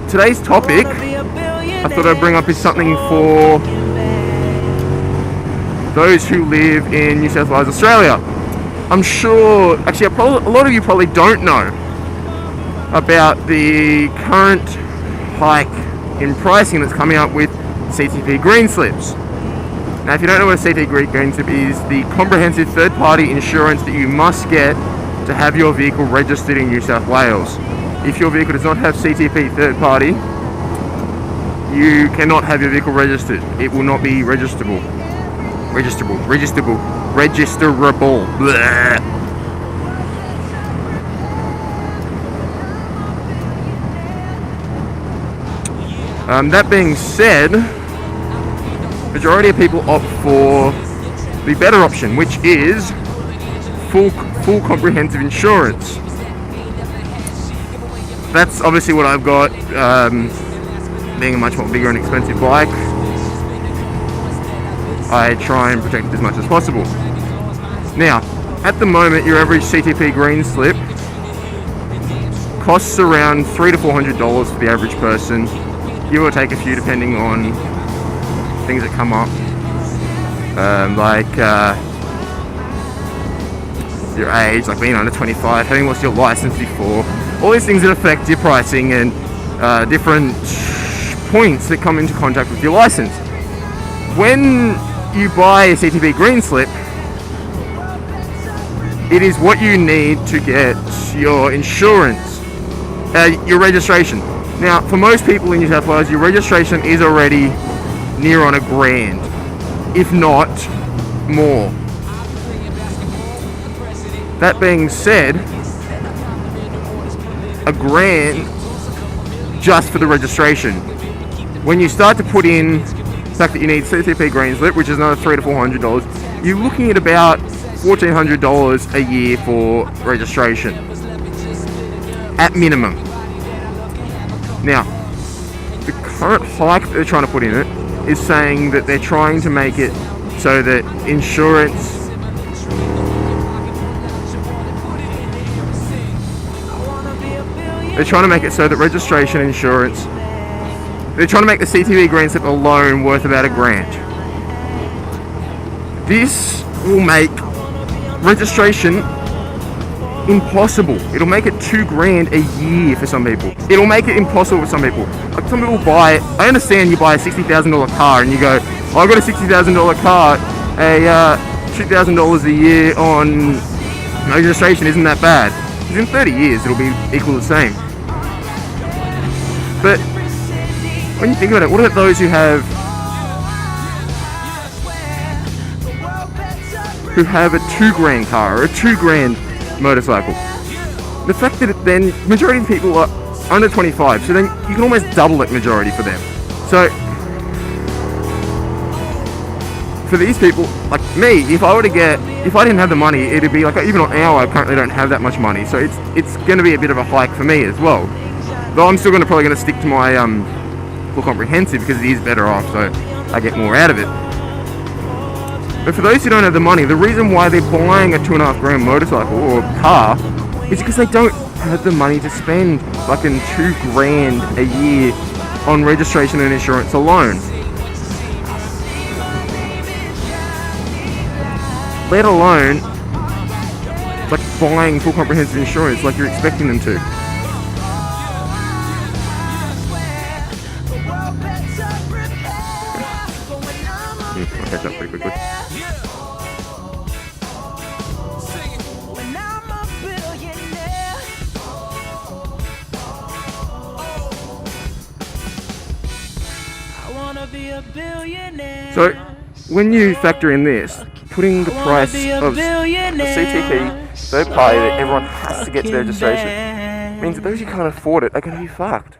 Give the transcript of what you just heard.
today's topic, I thought I'd bring up is something for those who live in New South Wales, Australia. I'm sure, actually, a lot of you probably don't know about the current hike in pricing that's coming up with CTP greenslips. Now, if you don't know what a CTP greenslip is, the comprehensive third-party insurance that you must get to have your vehicle registered in New South Wales. If your vehicle does not have CTP third-party, you cannot have your vehicle registered. It will not be registerable. Bleh. That being said, majority of people opt for the better option, which is full comprehensive insurance. That's obviously what I've got. Being a much more bigger and expensive bike, I try and protect it as much as possible. Now, at the moment, your average CTP greenslip costs around $300 to $400 for the average person. Give or take a few depending on things that come up, like your age, like being under 25, having lost your license before, all these things that affect your pricing and different points that come into contact with your license. When you buy a CTP greenslip, it is what you need to get your insurance, your registration. Now, for most people in New South Wales, your registration is already near on $1,000, if not more. That being said, $1,000 just for the registration. When you start to put in the fact that you need CTP greenslip, which is another $300 to $400, you're looking at about $1,400 a year for registration, at minimum. Now, the current hike that they're trying to put in it is saying that they're trying to make it so that insurance they're trying to make it so that registration insurance, they're trying to make the CTP greenslip alone worth about $1,000. This will make registration impossible. It'll make it $2,000 a year for some people. It'll make it impossible for some people. Like, some people buy, I understand you buy a $60,000 car and you go, oh, I got a $60,000 car, $2,000 a year on registration isn't that bad. Because in 30 years it'll be equal to the same. But when you think about it, what about those who have a $2,000 car or a $2,000 motorcycle? The fact that then majority of people are under 25, so then you can almost double that majority for them. So for these people, like me, if I didn't have the money, it'd be like, even now I currently don't have that much money, so it's going to be a bit of a hike for me as well. Though I'm still probably going to stick to my full comprehensive because it is better off, so I get more out of it. But for those who don't have the money, the reason why they're buying a $2,500 motorcycle or car is because they don't have the money to spend fucking $2,000 a year on registration and insurance alone. Let alone like buying full comprehensive insurance like you're expecting them to. I'll catch up pretty quickly. So, when you factor in this, putting the price of the CTP third party that everyone has to get to their registration means that those who can't afford it are going to be fucked.